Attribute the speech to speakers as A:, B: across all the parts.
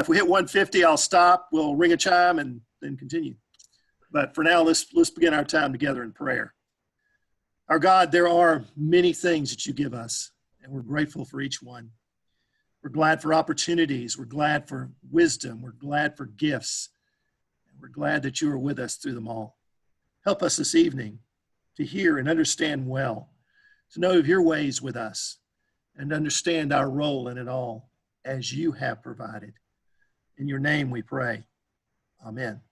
A: If we hit 150, I'll stop. We'll ring a chime and then continue. But for now, let's begin our time together in prayer. Our God, there are many things that you give us, and we're grateful for each one. We're glad for opportunities. We're glad for wisdom. We're glad for gifts. And we're glad that you are with us through them all. Help us this evening to hear and understand well, to know of your ways with us, and understand our role in it all as you have provided. In your name we pray. Amen.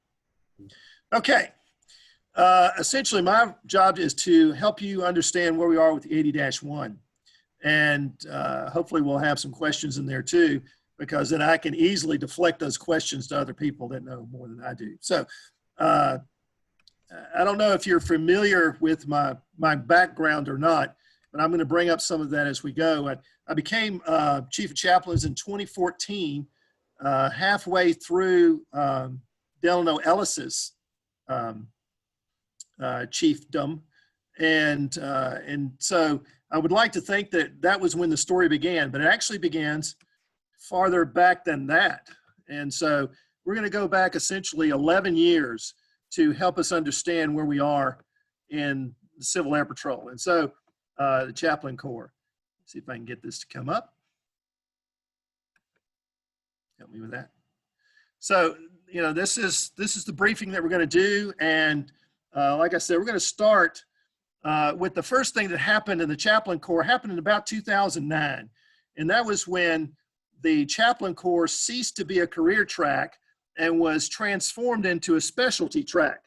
A: Okay. Essentially, my job is to help you understand where we are with the 80-1. And hopefully we'll have some questions in there too, because then I can easily deflect those questions to other people that know more than I do. So I don't know if you're familiar with my background or not, but I'm going to bring up some of that as we go. I became Chief of Chaplains in 2014, halfway through Delano Ellis's chiefdom. And so I would like to think that that was when the story began, but it actually begins farther back than that. And so we're going to go back essentially 11 years to help us understand where we are in the Civil Air Patrol. And so the Chaplain Corps. Let's see if I can get this to come up. Help me with that. So, you know, this is the briefing that we're going to do. And like I said, we're going to start with the first thing that happened in the Chaplain Corps. Happened in about 2009. And that was when the Chaplain Corps ceased to be a career track and was transformed into a specialty track.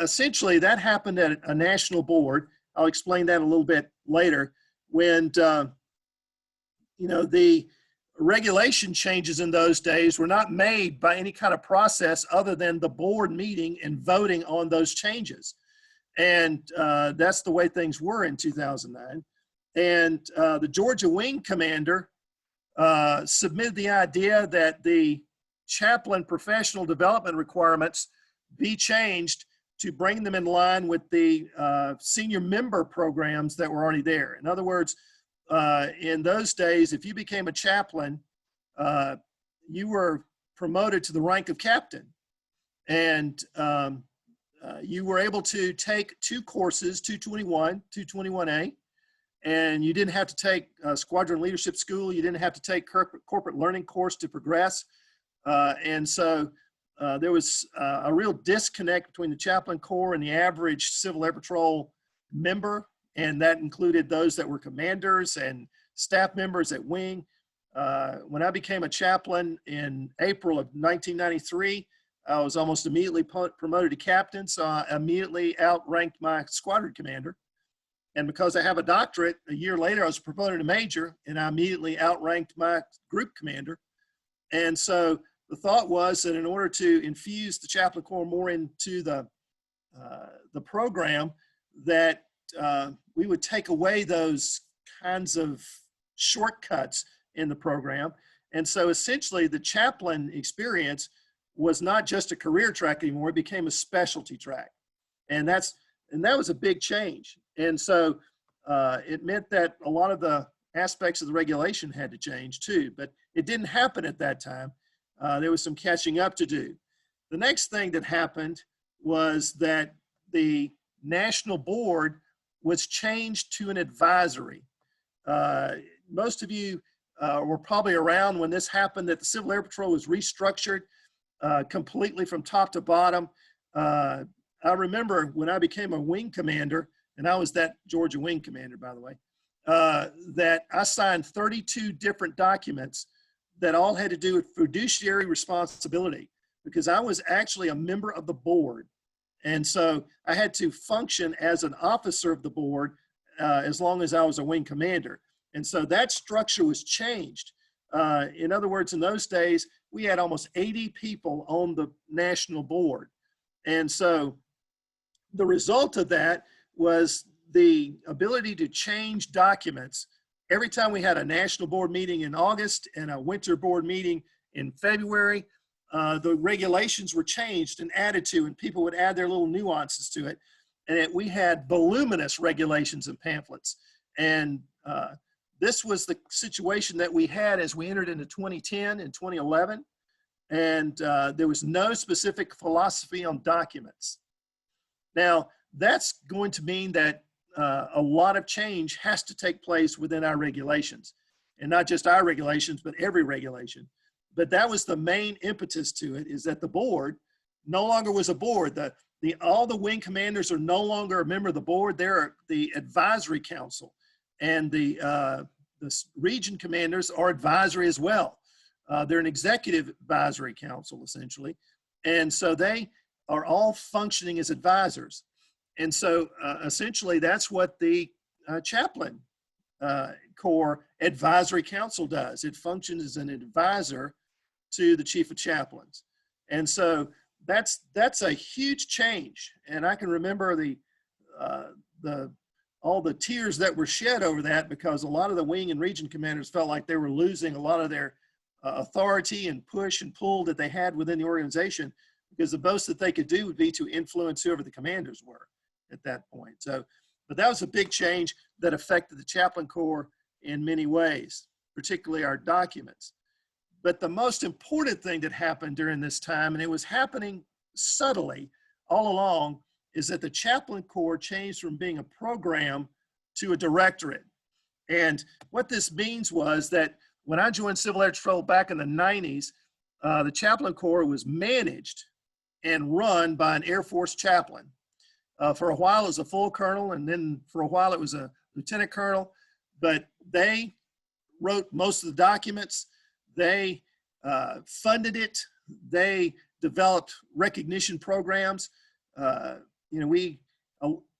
A: Essentially, that happened at a national board. I'll explain that a little bit later. When, you know, the regulation changes in those days were not made by any kind of process other than the board meeting and voting on those changes. And that's the way things were in 2009. And the Georgia Wing Commander submitted the idea that the chaplain professional development requirements be changed to bring them in line with the senior member programs that were already there. In other words, in those days, if you became a chaplain, you were promoted to the rank of captain. And you were able to take two courses, 221, 221A, and you didn't have to take squadron leadership school. You didn't have to take corporate learning course to progress. And so there was a real disconnect between the Chaplain Corps and the average Civil Air Patrol member, and that included those that were commanders and staff members at Wing. When I became a chaplain in April of 1993, I was almost immediately promoted to captain, so I immediately outranked my squadron commander. And because I have a doctorate, a year later I was promoted to major, and I immediately outranked my group commander. And so the thought was that in order to infuse the Chaplain Corps more into the program, that we would take away those kinds of shortcuts in the program. And so essentially the chaplain experience was not just a career track anymore, it became a specialty track. And that was a big change. And so it meant that a lot of the aspects of the regulation had to change too, but it didn't happen at that time. There was some catching up to do. The next thing that happened was that the national board was changed to an advisory. Most of you were probably around when this happened, that the Civil Air Patrol was restructured completely from top to bottom. I remember when I became a wing commander, and I was that Georgia Wing Commander, by the way, that I signed 32 different documents that all had to do with fiduciary responsibility, because I was actually a member of the board. And so I had to function as an officer of the board as long as I was a wing commander. And so that structure was changed. In other words, in those days, we had almost 80 people on the national board. And so the result of that was the ability to change documents. Every time we had a national board meeting in August and a winter board meeting in February, the regulations were changed and added to, and people would add their little nuances to it. And we had voluminous regulations and pamphlets. And this was the situation that we had as we entered into 2010 and 2011. and there was no specific philosophy on documents. Now, that's going to mean that a lot of change has to take place within our regulations, and not just our regulations, but every regulation. But that was the main impetus to it, is that the board no longer was a board. All the wing commanders are no longer a member of the board. They're the advisory council, and the region commanders are advisory as well. They're an executive advisory council, essentially. And so they are all functioning as advisors. And so essentially that's what the Chaplain Corps Advisory Council does. It functions as an advisor to the Chief of Chaplains. And so that's a huge change. And I can remember all the tears that were shed over that, because a lot of the wing and region commanders felt like they were losing a lot of their authority and push and pull that they had within the organization, because the most that they could do would be to influence whoever the commanders were at that point. So, but that was a big change that affected the Chaplain Corps in many ways, particularly our documents. But the most important thing that happened during this time, and it was happening subtly all along, is that the Chaplain Corps changed from being a program to a directorate. And what this means was that when I joined Civil Air Patrol back in the 90s, the Chaplain Corps was managed and run by an Air Force chaplain. For a while it was a full colonel, and then for a while it was a lieutenant colonel, but they wrote most of the documents. They funded it. They developed recognition programs.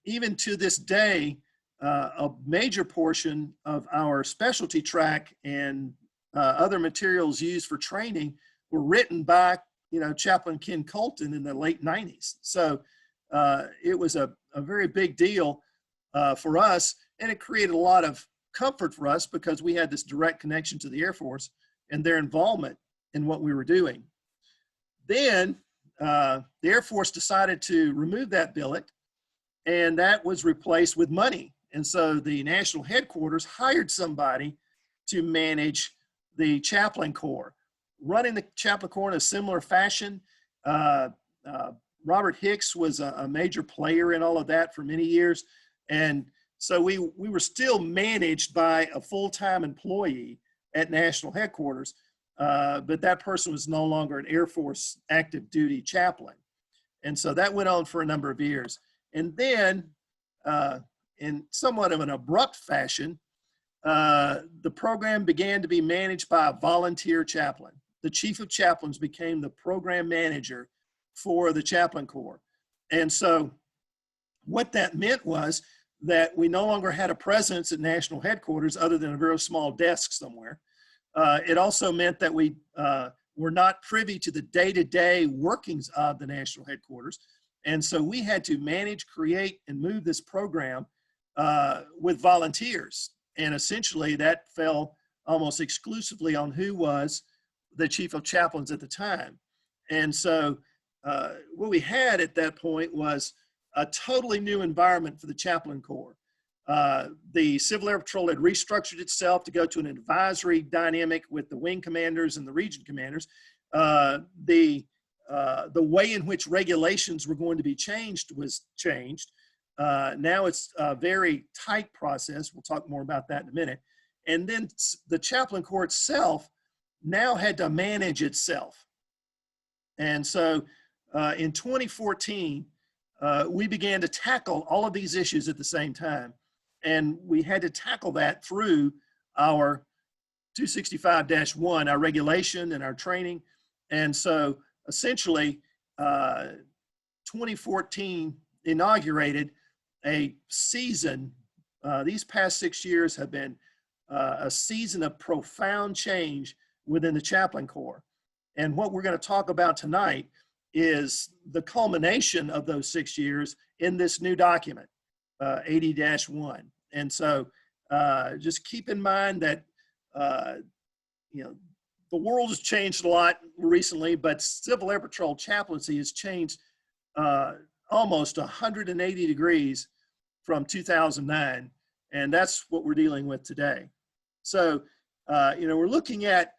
A: Even to this day, a major portion of our specialty track and other materials used for training were written by, Chaplain Ken Colton in the late 90s. So it was a very big deal for us, and it created a lot of comfort for us because we had this direct connection to the Air Force and their involvement in what we were doing. Then the Air Force decided to remove that billet, and that was replaced with money. And so the national headquarters hired somebody to manage the Chaplain Corps, running the Chaplain Corps in a similar fashion. Robert Hicks was a major player in all of that for many years. And so we were still managed by a full-time employee at national headquarters, but that person was no longer an Air Force active duty chaplain. And so that went on for a number of years. And then in somewhat of an abrupt fashion, the program began to be managed by a volunteer chaplain. The Chief of Chaplains became the program manager for the Chaplain Corps. And so what that meant was that we no longer had a presence at national headquarters other than a very small desk somewhere. It also meant that we were not privy to the day-to-day workings of the national headquarters. And so we had to manage, create, and move this program with volunteers. And essentially that fell almost exclusively on who was the Chief of Chaplains at the time. And so what we had at that point was a totally new environment for the Chaplain Corps. The Civil Air Patrol had restructured itself to go to an advisory dynamic with the wing commanders and the region commanders. The way in which regulations were going to be changed was changed. Now it's a very tight process. We'll talk more about that in a minute. And then the Chaplain Corps itself now had to manage itself. And so in 2014, we began to tackle all of these issues at the same time. And we had to tackle that through our 265-1, our regulation and our training. And so essentially, 2014 inaugurated a season. These past 6 years have been a season of profound change within the Chaplain Corps. And what we're going to talk about tonight is the culmination of those 6 years in this new document, 80-1. And so just keep in mind that, the world has changed a lot recently, but Civil Air Patrol chaplaincy has changed almost 180 degrees from 2009. And that's what we're dealing with today. So, we're looking at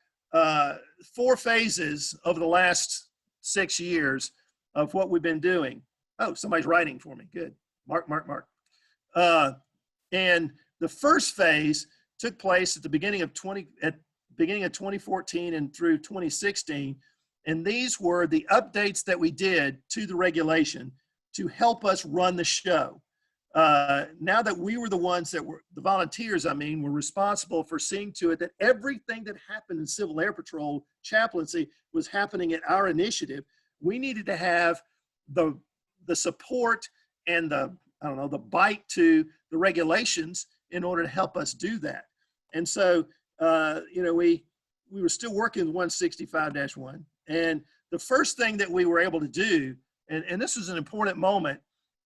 A: 4 phases over the last 6 years of what we've been doing. Oh, somebody's writing for me. Good. Mark, Mark, Mark. And the first phase took place at the beginning of 2014 and through 2016. And these were the updates that we did to the regulation to help us run the show. Now that we were the ones that were, the volunteers, I mean, were responsible for seeing to it that everything that happened in Civil Air Patrol chaplaincy was happening at our initiative, we needed to have the support and the, I don't know, the bite to the regulations in order to help us do that. And so, you know, we were still working with 165-1. And the first thing that we were able to do, and this was an important moment,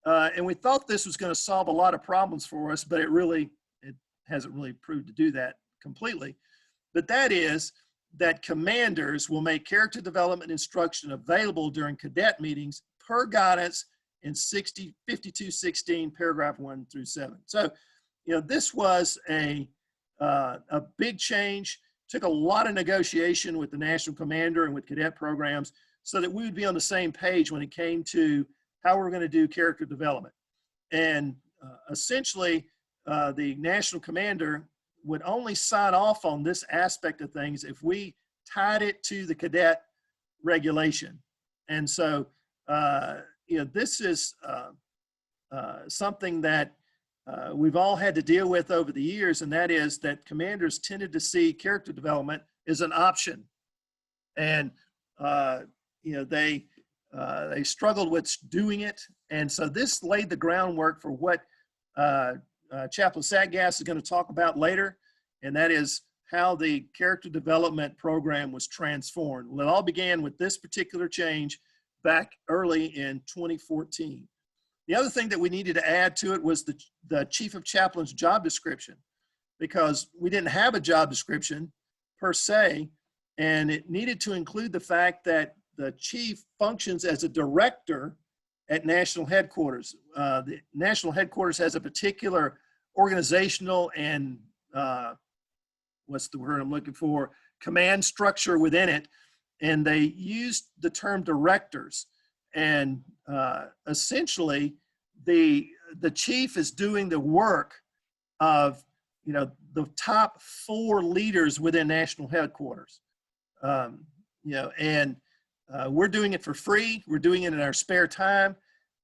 A: and we thought this was going to solve a lot of problems for us, but it hasn't really proved to do that completely. But that is that commanders will make character development instruction available during cadet meetings per guidance in 5216 paragraph 1 through 7. So, you know, this was a big change. Took a lot of negotiation with the national commander and with cadet programs so that we would be on the same page when it came to how we're going to do character development. And essentially, the national commander would only sign off on this aspect of things if we tied it to the cadet regulation. And so, you know, this is something that we've all had to deal with over the years, and that is that commanders tended to see character development as an option. And, you know, they struggled with doing it. And so this laid the groundwork for what Chaplain Satgas is going to talk about later, and that is how the character development program was transformed. Well, it all began with this particular change back early in 2014. The other thing that we needed to add to it was the Chief of Chaplain's job description, because we didn't have a job description per se, and it needed to include the fact that the chief functions as a director at national headquarters. The national headquarters has a particular organizational and what's the word I'm looking for, command structure within it, and they used the term directors. And essentially, the chief is doing the work of, you know, the top 4 leaders within national headquarters. You know, and we're doing it for free. We're doing it in our spare time.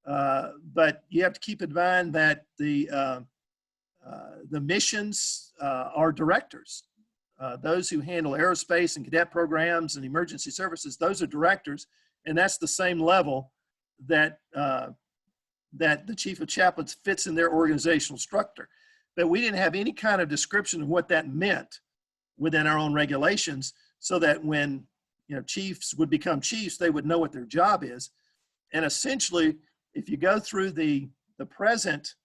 A: But you have to keep in mind that the missions are directors. Those who handle aerospace and cadet programs and emergency services, those are directors. And that's the same level that, that the Chief of Chaplains fits in their organizational structure. But we didn't have any kind of description of what that meant within our own regulations, so that when, you know, chiefs would become chiefs, they would know what their job is. And essentially, if you go through the present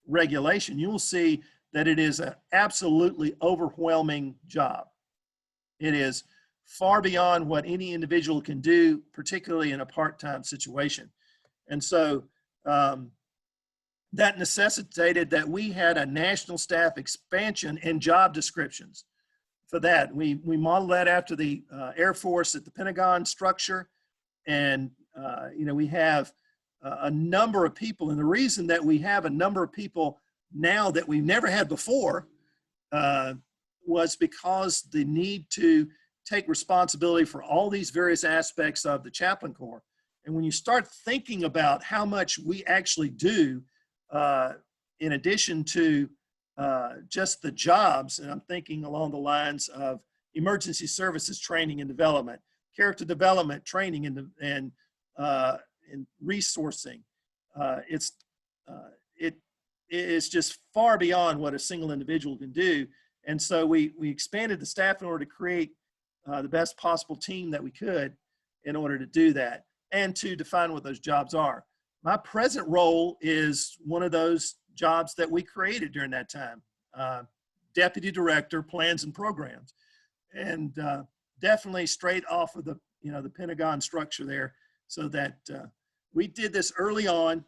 A: regulation, you will see that it is an absolutely overwhelming job. It is far beyond what any individual can do, particularly in a part-time situation. And so that necessitated that we had a national staff expansion and job descriptions for that. We modeled that after the Air Force at the Pentagon structure. And, you know, we have a number of people. And the reason that we have a number of people now that we've never had before was because the need to take responsibility for all these various aspects of the Chaplain Corps. And when you start thinking about how much we actually do, in addition to just the jobs, and I'm thinking along the lines of emergency services training and development, character development training and resourcing, it's just far beyond what a single individual can do. And so we expanded the staff in order to create the best possible team that we could in order to do that and to define what those jobs are. My present role is one of those jobs that we created during that time, Deputy Director, Plans and Programs, and definitely straight off of the, you know, the Pentagon structure there. So that we did this early on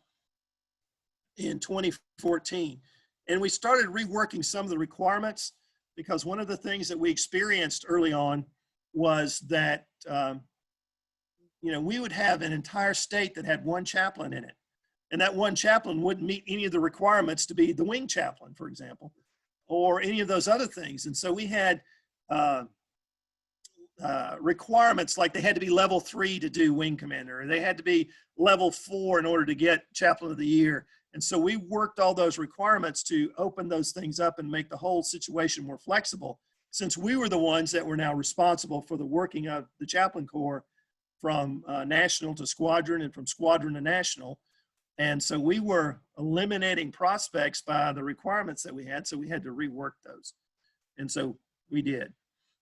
A: in 2014, and we started reworking some of the requirements because one of the things that we experienced early on was that, you know, we would have an entire state that had one chaplain in it. And that one chaplain wouldn't meet any of the requirements to be the wing chaplain, for example, or any of those other things. And so we had requirements like they had to be level 3 to do wing commander, or they had to be level 4 in order to get chaplain of the year. And so we worked all those requirements to open those things up and make the whole situation more flexible, since we were the ones that were now responsible for the working of the Chaplain Corps from national to squadron and from squadron to national. And so we were eliminating prospects by the requirements that we had, so we had to rework those. And so we did.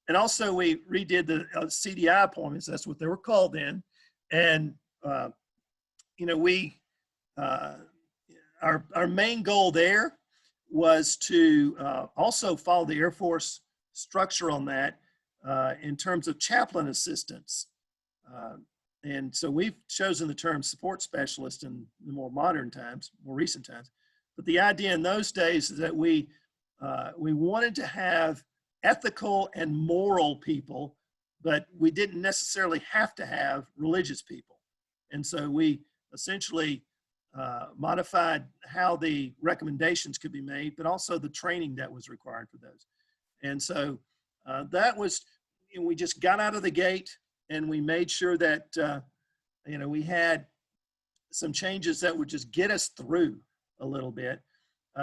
A: And also we redid the CDI appointments, that's what they were called then. And, you know, we, our main goal there was to also follow the Air Force structure on that in terms of chaplain assistance. And so we've chosen the term support specialist in the more modern times, more recent times. But the idea in those days is that we wanted to have ethical and moral people, but we didn't necessarily have to have religious people. And so we essentially modified how the recommendations could be made, but also the training that was required for those. And so that was, you know, we just got out of the gate and we made sure that, you know, we had some changes that would just get us through a little bit.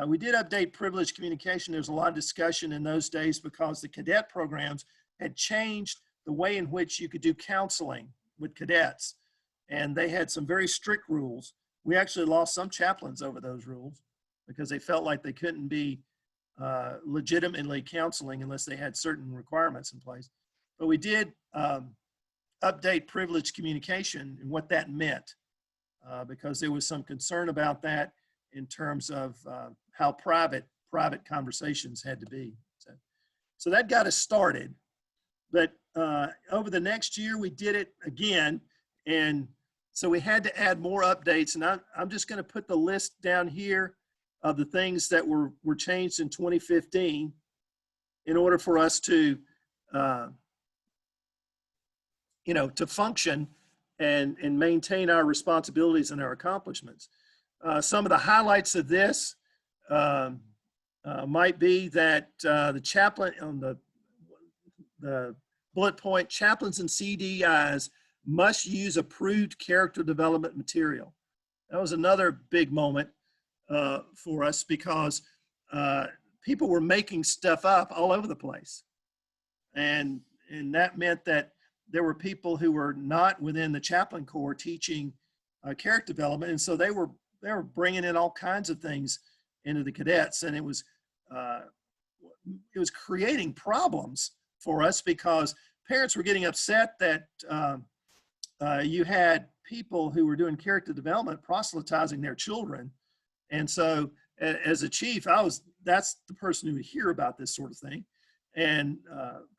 A: We did update privileged communication. There was a lot of discussion in those days because the cadet programs had changed the way in which you could do counseling with cadets. And they had some very strict rules. We actually lost some chaplains over those rules because they felt like they couldn't be legitimately counseling unless they had certain requirements in place. But we did update privileged communication and what that meant because there was some concern about that in terms of how private conversations had to be. So that got us started. But over the next year, we did it again. And so we had to add more updates. And I'm just going to put the list down here of the things that were changed in 2015 in order for us to, you know, to function and maintain our responsibilities and our accomplishments. Some of the highlights of this might be that the chaplain on the bullet point, chaplains and CDIs must use approved character development material. That was another big moment for us because people were making stuff up all over the place. And that meant that there were people who were not within the Chaplain Corps teaching character development. And so they were bringing in all kinds of things into the cadets. And it was creating problems for us because parents were getting upset that you had people who were doing character development proselytizing their children. And so as a chief, that's the person who would hear about this sort of thing and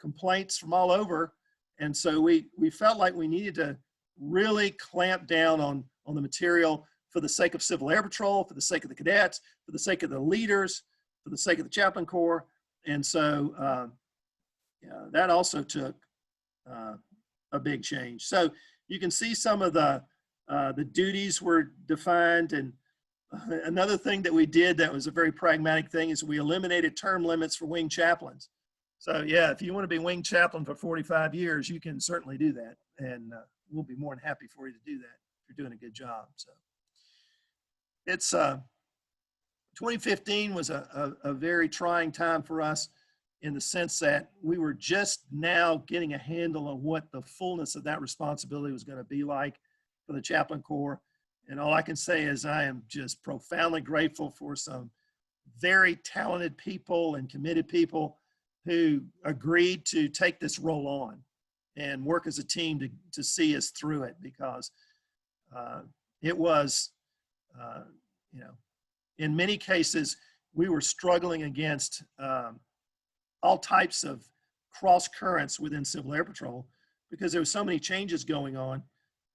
A: complaints from all over. And so we felt like we needed to really clamp down on the material for the sake of Civil Air Patrol, for the sake of the cadets, for the sake of the leaders, for the sake of the Chaplain Corps. And so yeah, that also took a big change. So you can see some of the duties were defined. And another thing that we did that was a very pragmatic thing is we eliminated term limits for wing chaplains. So yeah, if you want to be wing chaplain for 45 years, you can certainly do that. And we'll be more than happy for you to do that if you're doing a good job. So it's 2015 was a very trying time for us in the sense that we were just now getting a handle on what the fullness of that responsibility was going to be like for the Chaplain Corps. And all I can say is I am just profoundly grateful for some very talented people and committed people who agreed to take this role on and work as a team to see us through it, because it was, you know, in many cases, we were struggling against all types of cross currents within Civil Air Patrol because there were so many changes going on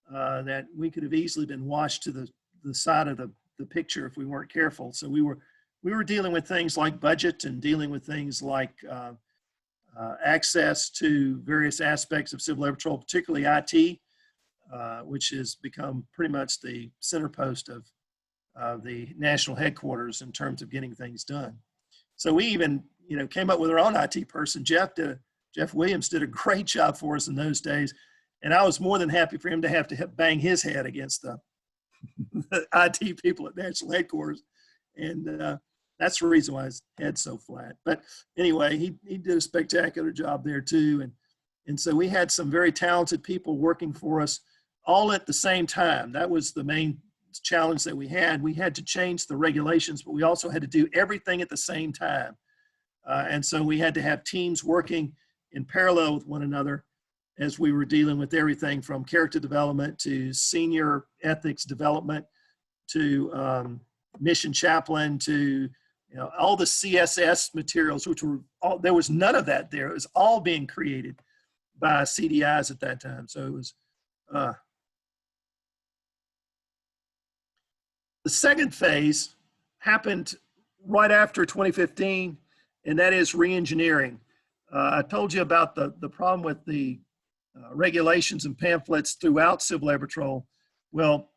A: that we could have easily been washed to the side of the picture if we weren't careful. So we were dealing with things like budget and dealing with things like access to various aspects of Civil Air Patrol, particularly IT, which has become pretty much the center post of the national headquarters in terms of getting things done. So we even, came up with our own IT person. Jeff Williams did a great job for us in those days. And I was more than happy for him to have to bang his head against the IT people at national headquarters. And that's the reason why his head's so flat. But anyway, he did a spectacular job there too. And so we had some very talented people working for us all at the same time. That was the main challenge that we had. We had to change the regulations, but we also had to do everything at the same time. And so we had to have teams working in parallel with one another as we were dealing with everything from character development to senior ethics development to mission chaplain to all the CSS materials, which were all, there was none of that there. It was all being created by CDIs at that time. So it was the second phase happened right after 2015, and that is reengineering. I told you about the problem with the regulations and pamphlets throughout Civil Air Patrol. Well,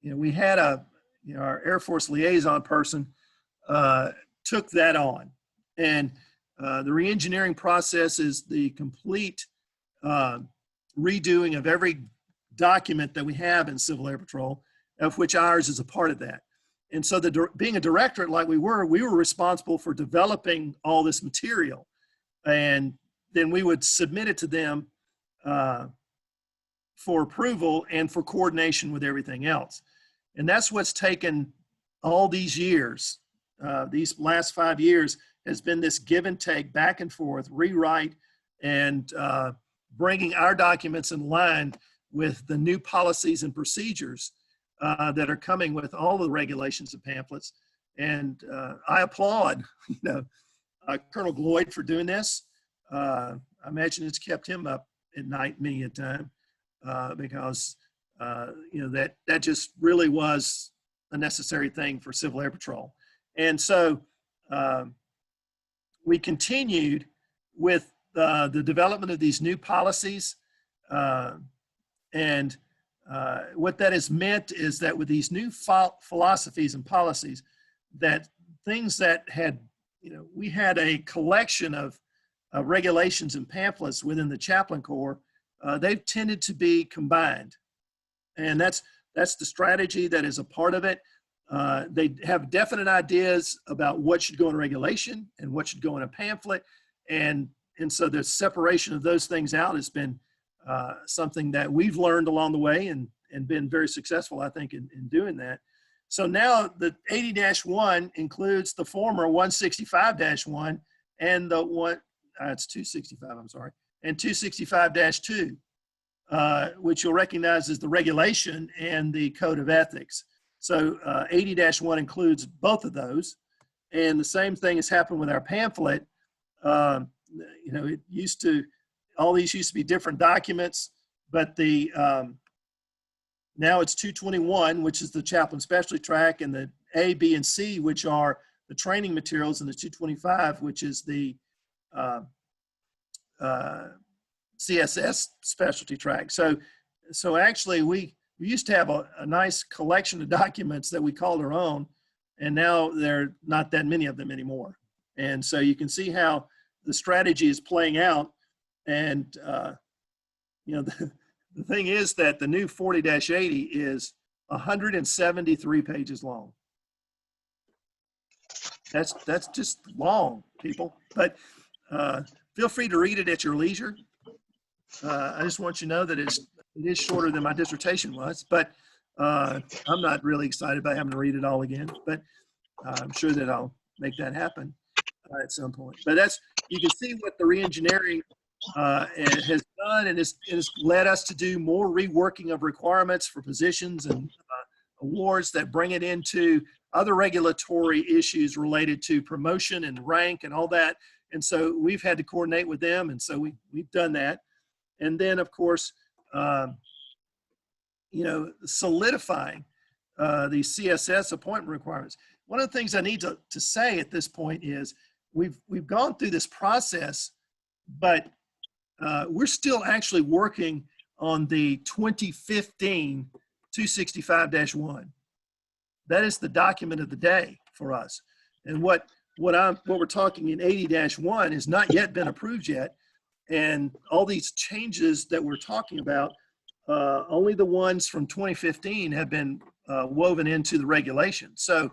A: we had our Air Force liaison person took that on. And the reengineering process is the complete redoing of every document that we have in Civil Air Patrol, of which ours is a part of that. And so being a directorate like we were responsible for developing all this material. And then we would submit it to them for approval and for coordination with everything else. And that's what's taken all these years. These last 5 years has been this give and take, back and forth, rewrite, and bringing our documents in line with the new policies and procedures that are coming with all the regulations and pamphlets. And I applaud, Colonel Gloyd for doing this. I imagine it's kept him up at night many a time because that just really was a necessary thing for Civil Air Patrol. And so we continued with the development of these new policies. And what that has meant is that with these new philosophies and policies, that things that had, we had a collection of regulations and pamphlets within the Chaplain Corps, they've tended to be combined. And that's the strategy that is a part of it. They have definite ideas about what should go in a regulation and what should go in a pamphlet. And so the separation of those things out has been something that we've learned along the way and been very successful, I think, in doing that. So now the 80-1 includes the former 165-1 and the it's 265, I'm sorry, and 265-2, which you'll recognize as the regulation and the code of ethics. So 80-1 includes both of those. And the same thing has happened with our pamphlet. It used to, all these used to be different documents, but now it's 221, which is the chaplain specialty track, and the A, B, and C, which are the training materials, and the 225, which is the CSS specialty track. So actually we used to have a nice collection of documents that we called our own, and now there are not that many of them anymore. And so you can see how the strategy is playing out. And the thing is that the new 40-80 is 173 pages long. That's just long, people. But feel free to read it at your leisure. I just want you to know that it is shorter than my dissertation was, but I'm not really excited about having to read it all again, but I'm sure that I'll make that happen at some point. But you can see what the reengineering has done, and has led us to do more reworking of requirements for positions and awards that bring it into other regulatory issues related to promotion and rank and all that. And so we've had to coordinate with them, and so we've done that. And then, of course, solidifying these CSS appointment requirements. One of the things I need to say at this point is we've gone through this process, but we're still actually working on the 2015 265-1. That is the document of the day for us. And what we're talking in 80-1 has not yet been approved yet. And all these changes that we're talking about, only the ones from 2015 have been woven into the regulation. So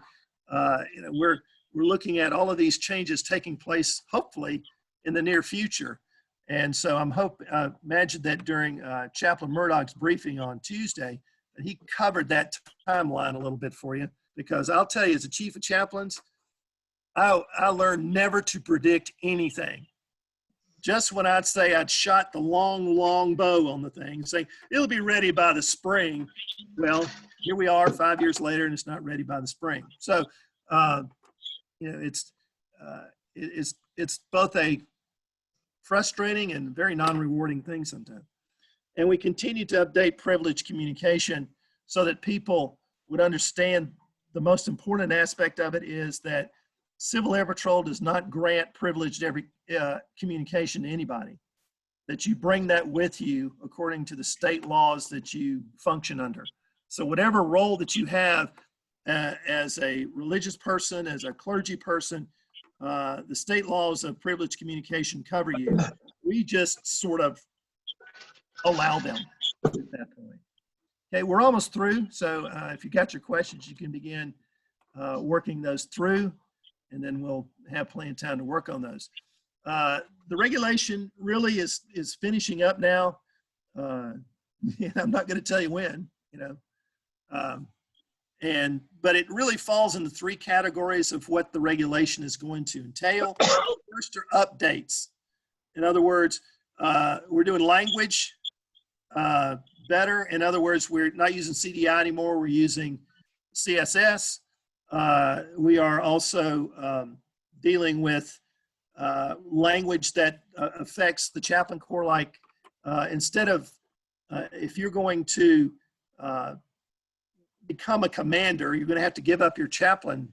A: we're looking at all of these changes taking place, hopefully, in the near future. And so imagine that during Chaplain Murdoch's briefing on Tuesday, that he covered that timeline a little bit for you, because I'll tell you, as a chief of chaplains, I learned never to predict anything. Just when I'd say I'd shot the long bow on the thing, saying it'll be ready by the spring. Well, here we are 5 years later, and it's not ready by the spring. So, it's both a frustrating and very non-rewarding thing sometimes. And we continue to update privileged communication so that people would understand the most important aspect of it is that Civil Air Patrol does not grant privileged communication to anybody, that you bring that with you according to the state laws that you function under. So whatever role that you have as a religious person, as a clergy person, the state laws of privileged communication cover you. We just sort of allow them at that point. Okay, we're almost through. So if you got your questions, you can begin working those through, and then we'll have plenty of time to work on those. The regulation really is finishing up now. I'm not going to tell you when, but it really falls into three categories of what the regulation is going to entail. First are updates. In other words, we're doing language better. In other words, we're not using CDI anymore. We're using CSS. We are also dealing with language that affects the Chaplain Corps, like instead of, if you're going to become a commander, you're going to have to give up your chaplain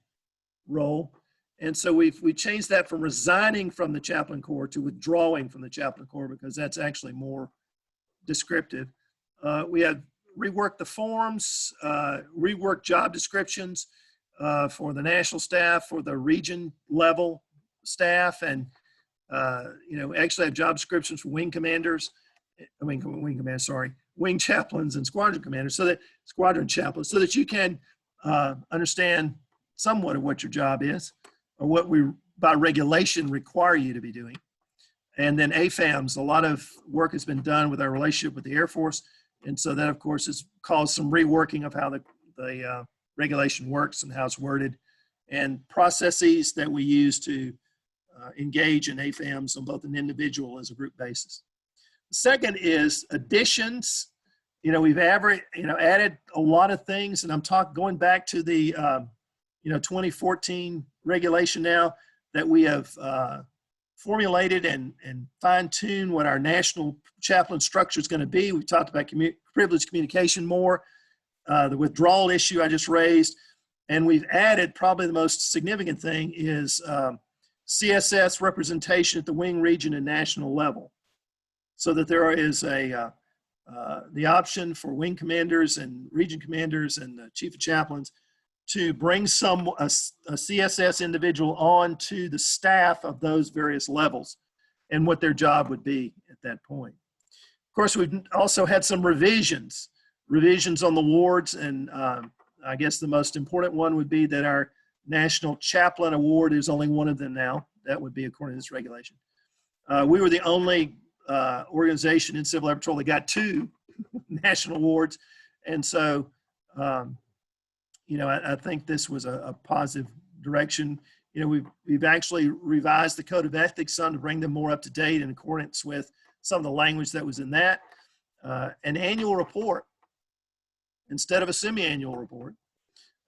A: role. And so we changed that from resigning from the Chaplain Corps to withdrawing from the Chaplain Corps, because that's actually more descriptive. We have reworked the forms, reworked job descriptions for the national staff, for the region level staff, and actually have job descriptions for wing chaplains and squadron commanders, so that squadron chaplains, so that you can understand somewhat of what your job is, or what we by regulation require you to be doing. And then AFAMs, a lot of work has been done with our relationship with the Air Force, and so that of course has caused some reworking of how the regulation works and how it's worded, and processes that we use to engage in AFAMs on both an individual as a group basis. The second is additions. We've added a lot of things, and I'm going back to the 2014 regulation now, that we have formulated and fine-tuned what our national chaplain structure is going to be. We've talked about privileged communication more, the withdrawal issue I just raised, and we've added, probably the most significant thing is CSS representation at the wing, region, and national level, so that there is the option for wing commanders and region commanders and the chief of chaplains to bring a CSS individual on to the staff of those various levels, and what their job would be at that point. Of course, we've also had some revisions on the wards, and I guess the most important one would be that our National Chaplain Award is only one of them now. That would be according to this regulation. We were the only organization in Civil Air Patrol that got 2 national awards, and so I think this was a positive direction. We've actually revised the Code of Ethics some to bring them more up to date in accordance with some of the language that was in that. An annual report instead of a semi-annual report,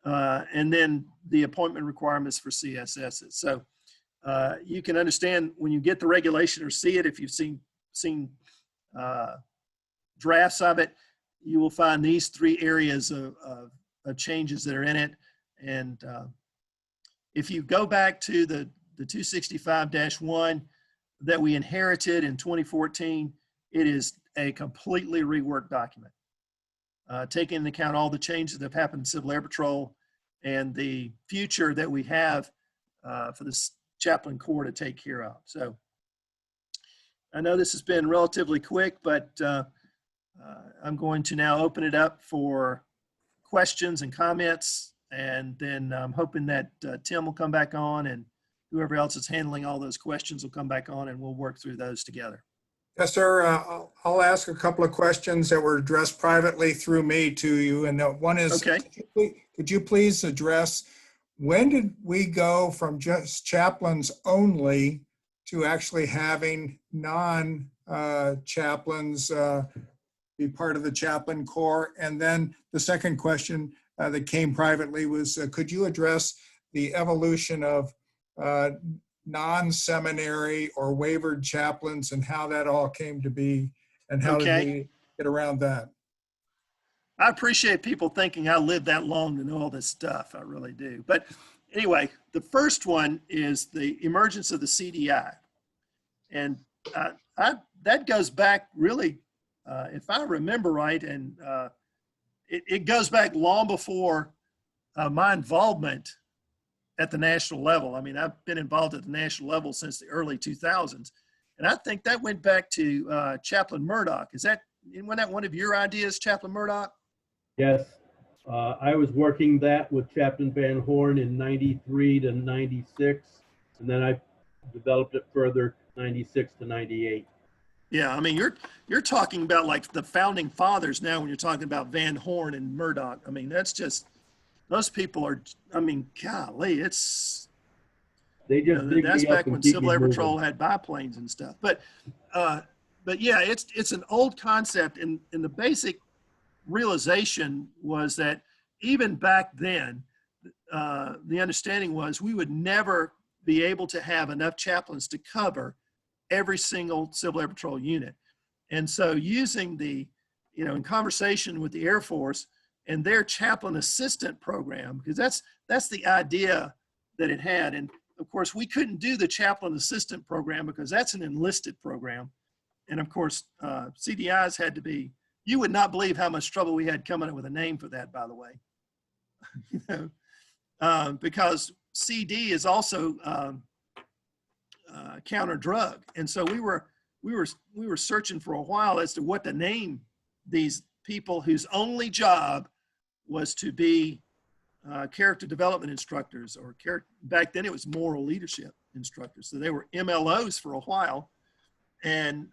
A: and then the appointment requirements for CSSs. So you can understand when you get the regulation or see it, if you've seen drafts of it, you will find these 3 areas of changes that are in it. And if you go back to the the 265-1 that we inherited in 2014, it is a completely reworked document, taking into account all the changes that have happened in Civil Air Patrol and the future that we have for the Chaplain Corps to take care of. So I know this has been relatively quick, but I'm going to now open it up for questions and comments, and then I'm hoping that Tim will come back on, and whoever else is handling all those questions will come back on, and we'll work through those together.
B: Yes, sir. I'll ask a couple of questions that were addressed privately through me to you. And one is,
A: Okay.
B: could you please address, when did we go from just chaplains only to actually having non-chaplains be part of the Chaplain Corps? And then the second question that came privately was, could you address the evolution of non-seminary or wavered chaplains and how that all came to be, and how did we get around that?
A: I appreciate people thinking I lived that long to know all this stuff. I really do. But anyway, the first one is the emergence of the CDI. And that goes back really, if I remember right, and it goes back long before my involvement at the national level. I mean, I've been involved at the national level since the early 2000s. And I think that went back to Chaplain Murdoch. Wasn't that one of your ideas, Chaplain Murdoch?
C: Yes. I was working that with Chaplain Van Horn in 93 to 96. And then I developed it further 96 to 98.
A: Yeah, I mean, you're talking about like the founding fathers now when you're talking about Van Horn and Murdoch. I mean, that's just, those people are, I mean, golly, it's,
C: they just
A: that's back when Civil Air Patrol had biplanes and stuff. But yeah, it's an old concept, and the basic realization was that even back then, the understanding was we would never be able to have enough chaplains to cover every single Civil Air Patrol unit. And so using the, in conversation with the Air Force and their chaplain assistant program, because that's the idea that it had. And of course, we couldn't do the chaplain assistant program because that's an enlisted program. And of course, CDIs had to be, you would not believe how much trouble we had coming up with a name for that, by the way. Because CD is also counter drug. And so we were searching for a while as to what to name these people whose only job was to be character development instructors, or back then it was moral leadership instructors. So they were MLOs for a while, and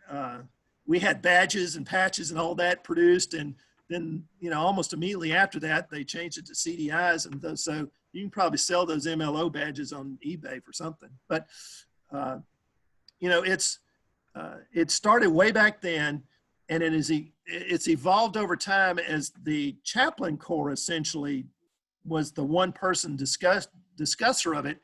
A: we had badges and patches and all that produced. And then, almost immediately after that, they changed it to CDIs. And so you can probably sell those MLO badges on eBay for something. But, it started way back then, and it's evolved over time as the Chaplain Corps essentially was the one person discusser of it,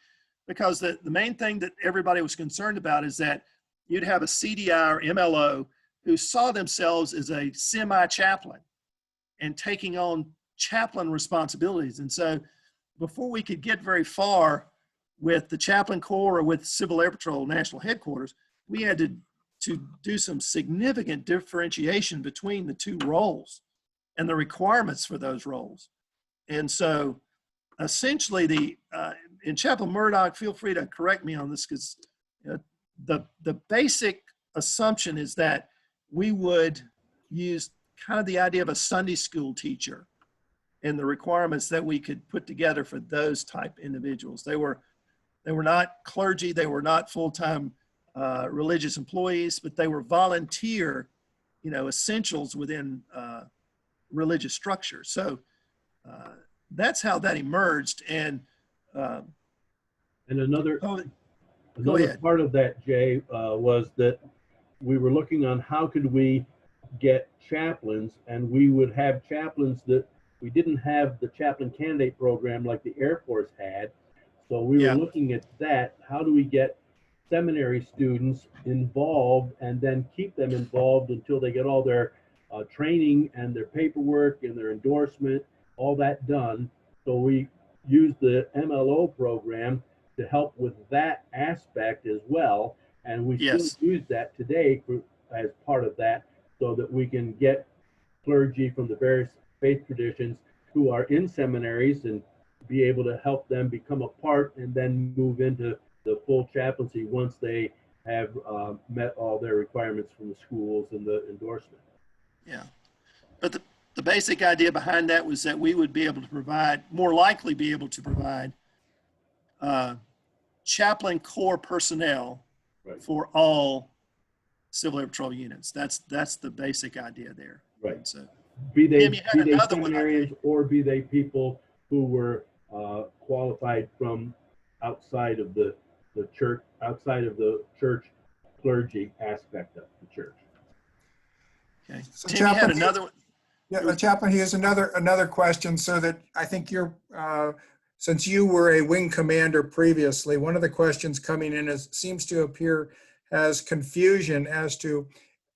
A: because the main thing that everybody was concerned about is that you'd have a CDI or MLO who saw themselves as a semi-chaplain and taking on chaplain responsibilities. And so before we could get very far with the Chaplain Corps or with Civil Air Patrol National Headquarters, we had to do some significant differentiation between the two roles and the requirements for those roles. And so essentially and Chaplain Murdoch, feel free to correct me on this, because the basic assumption is that we would use kind of the idea of a Sunday school teacher and the requirements that we could put together for those type individuals. They were not clergy, they were not full-time religious employees, but they were volunteer, essentials within religious structure. So that's how that emerged. And
C: another part of that, Jay, was that we were looking on how could we get chaplains, and we would have chaplains that we didn't have the chaplain candidate program like the Air Force had. So we were looking at that. How do we get seminary students involved and then keep them involved until they get all their training and their paperwork and their endorsement, all that done. So we used the MLO program to help with that aspect as well. And we still
A: Yes.
C: use that today as part of that, so that we can get clergy from the various faith traditions who are in seminaries and be able to help them become a part and then move into the full chaplaincy once they have met all their requirements from the schools and the endorsement.
A: Yeah. But the basic idea behind that was that we would be able to provide, more likely be able to provide Chaplain Corps personnel
C: Right.
A: for all Civil Air Patrol units. That's the basic idea there.
C: Right.
A: So,
C: Be they
A: Tim, you had another one, I
C: seminarians
A: think.
C: or be they people who were qualified from outside of the church, outside of the church clergy aspect of the church.
A: Okay.
B: So
A: Tim, you had
B: Chaplain,
A: another one.
B: Yeah, Chaplain, he has another question, so that I think you're, since you were a wing commander previously, one of the questions coming in seems to appear as confusion as to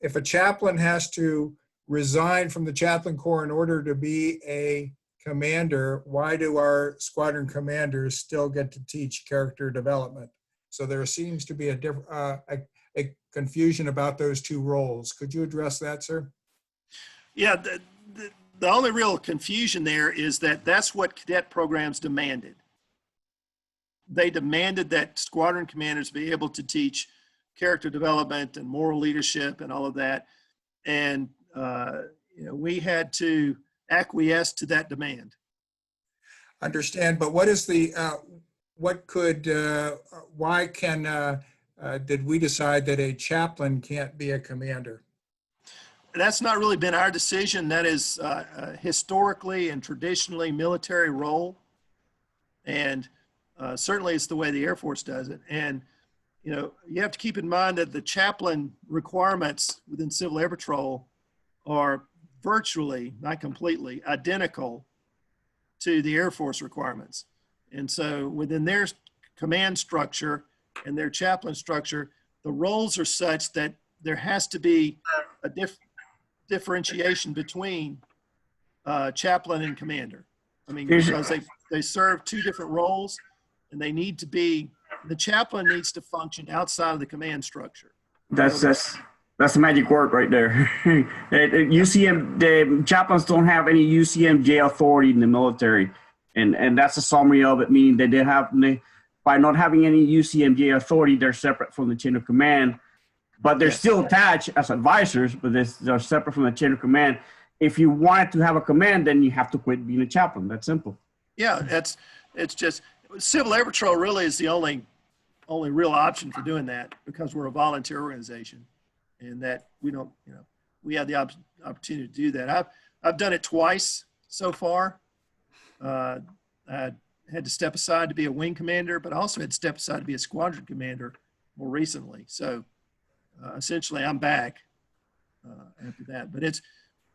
B: if a chaplain has to resign from the Chaplain Corps in order to be a commander, why do our squadron commanders still get to teach character development? So there seems to be a confusion about those two roles. Could you address that, sir?
A: Yeah, the only real confusion there is that that's what cadet programs demanded. They demanded that squadron commanders be able to teach character development and moral leadership and all of that. And we had to acquiesce to that demand.
B: Understand, but what is the, why did we decide that a chaplain can't be a commander?
A: That's not really been our decision. That is historically and traditionally military role. And certainly it's the way the Air Force does it. And, you have to keep in mind that the chaplain requirements within Civil Air Patrol are virtually, not completely, identical to the Air Force requirements. And so within their command structure and their chaplain structure, the roles are such that there has to be a differentiation between chaplain and commander. I mean, because they serve two different roles, and they need to be, the chaplain needs to function outside of the command structure.
D: That's the magic word right there. UCM, the chaplains don't have any UCMJ authority in the military, and that's a summary of it, meaning that by not having any UCMJ authority, they're separate from the chain of command, but they're still attached as advisors, but they're separate from the chain of command. If you wanted to have a command, then you have to quit being a chaplain. That's simple.
A: Yeah, it's just Civil Air Patrol really is the only real option for doing that, because we're a volunteer organization, and that we don't, we have the opportunity to do that. I've done it twice so far. I had to step aside to be a wing commander, but I also had to step aside to be a squadron commander more recently. So essentially I'm back after that, but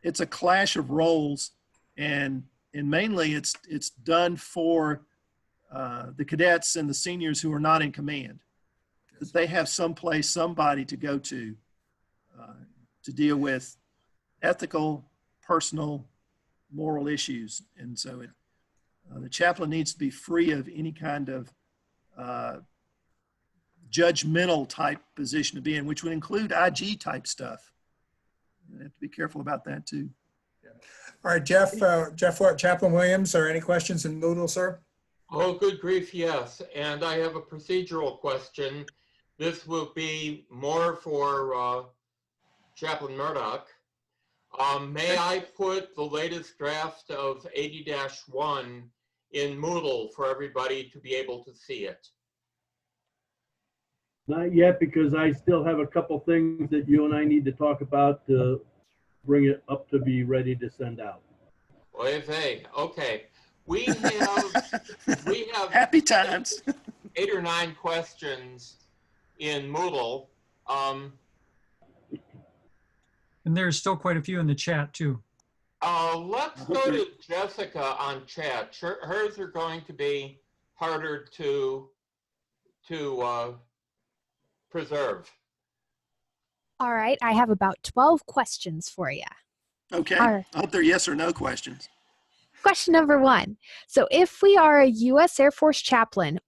A: it's a clash of roles, and mainly it's done for the cadets and the seniors who are not in command, that they have someplace, somebody to go to deal with ethical, personal, moral issues. And so the chaplain needs to be free of any kind of judgmental type position to be in, which would include IG type stuff. You have to be careful about that too.
B: All right, Jeff, Chaplain Williams, are any questions in Moodle, sir?
E: Oh, good grief, yes. And I have a procedural question. This will be more for Chaplain Murdoch. May I put the latest draft of 80-1 in Moodle for everybody to be able to see it?
C: Not yet, because I still have a couple things that you and I need to talk about to bring it up to be ready to send out.
E: Oy vey. Okay. We have
A: Happy times.
E: 8 or 9 questions in Moodle.
F: And there's still quite a few in the chat too.
E: Let's go to Jessica on chat. Hers are going to be harder to preserve.
G: All right, I have about 12 questions for you.
A: Okay.
G: All right.
A: I hope they're yes or no questions.
G: Question number 1. So if we are a U.S. Air Force chaplain,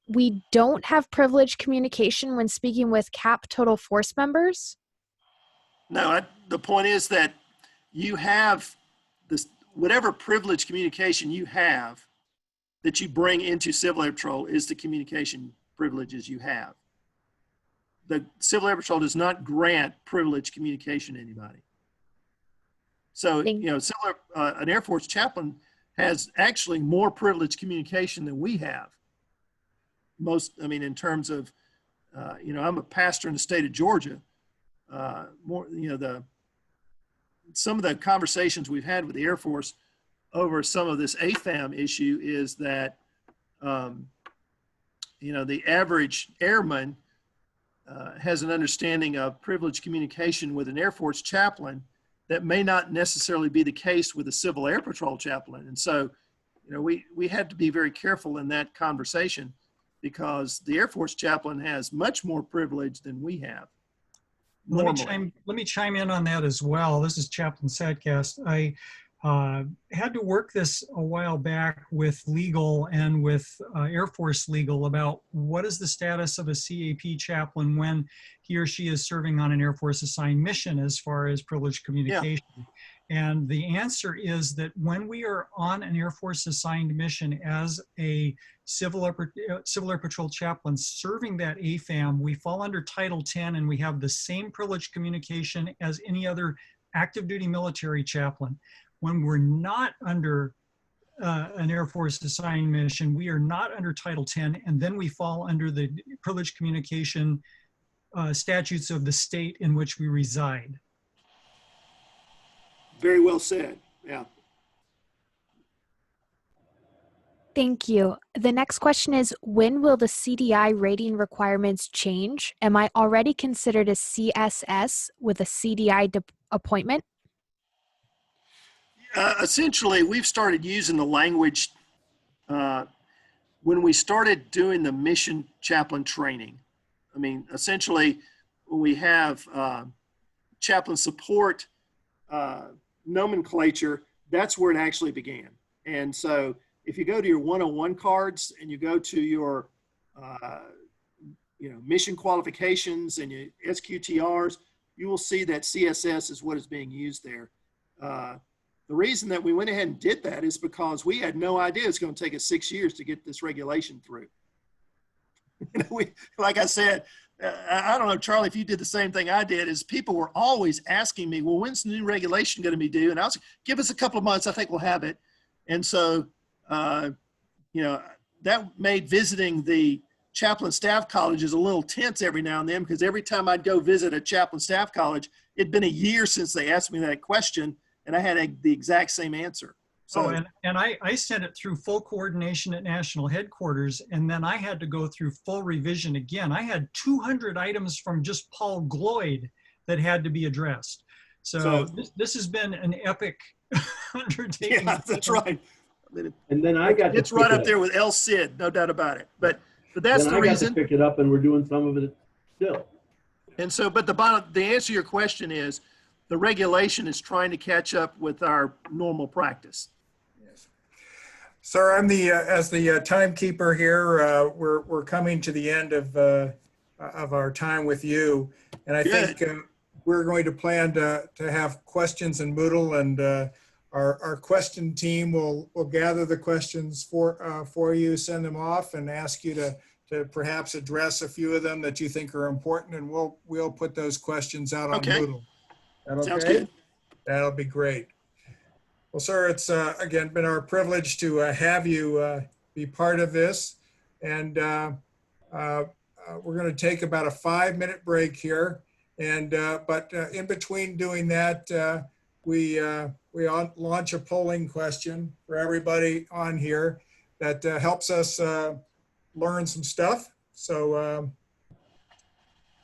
G: we don't have privileged communication when speaking with CAP total force members?
A: No, the point is that you have this, whatever privileged communication you have that you bring into Civil Air Patrol is the communication privileges you have. The Civil Air Patrol does not grant privileged communication to anybody. So, you know, an Air Force chaplain has actually more privileged communication than we have. I mean, in terms of, you know, I'm a pastor in the state of Georgia. You know, some of the conversations we've had with the Air Force over some of this AFAM issue is that, you know, the average airman has an understanding of privileged communication with an Air Force chaplain that may not necessarily be the case with a Civil Air Patrol chaplain. And so, you know, we had to be very careful in that conversation because the Air Force chaplain has much more privilege than we have.
F: Let me chime in on that as well. This is Chaplain Sadcast. I had to work this a while back with legal and with Air Force legal about what is the status of a CAP chaplain when he or she is serving on an Air Force assigned mission as far as privileged communication. Yeah. And the answer is that when we are on an Air Force assigned mission as a Civil Air Patrol chaplain serving that AFAM, we fall under Title 10 and we have the same privileged communication as any other active duty military chaplain. When we're not under an Air Force assigned mission, we are not under Title 10, and then we fall under the privileged communication statutes of the state in which we reside.
A: Very well said. Yeah.
G: Thank you. The next question is, when will the CDI rating requirements change? Am I already considered a CSS with a CDI appointment?
A: Essentially, we've started using the language when we started doing the mission chaplain training. I mean, essentially, when we have chaplain support nomenclature, that's where it actually began. And so if you go to your 101 cards and you go to your you know, mission qualifications and your SQTRs, you will see that CSS is what is being used there. The reason that we went ahead and did that is because we had no idea it's going to take us 6 years to get this regulation through. You know, like I said, I don't know, Charlie, if you did the same thing I did, is people were always asking me, well, when's the new regulation going to be due? And I was, give us a couple of months, I think we'll have it. And so, you know, that made visiting the chaplain staff colleges a little tense every now and then, because every time I'd go visit a chaplain staff college, it'd been a year since they asked me that question, and I had the exact same answer. So,
F: and I sent it through full coordination at national headquarters, and then I had to go through full revision again. I had 200 items from just Paul Gloyd that had to be addressed. So this has been an epic undertaking.
A: Yeah, that's right.
C: And then I got
A: it's right up there with El Cid, no doubt about it. But that's the reason.
C: I got to pick it up, and we're doing some of it still.
A: And so, but the answer to your question is, the regulation is trying to catch up with our normal practice.
B: Yes. Sir, I'm as the timekeeper here. We're coming to the end of our time with you, and I think we're going to plan to have questions in Moodle, and our question team will gather the questions for you, send them off, and ask you to perhaps address a few of them that you think are important, and we'll put those questions out on Moodle. That okay?
A: Sounds good.
B: That'll be great. Well, sir, it's again been our privilege to have you be part of this, and we're going to take about a 5-minute break here, and but in between doing that, we launch a polling question for everybody on here that helps us learn some stuff. So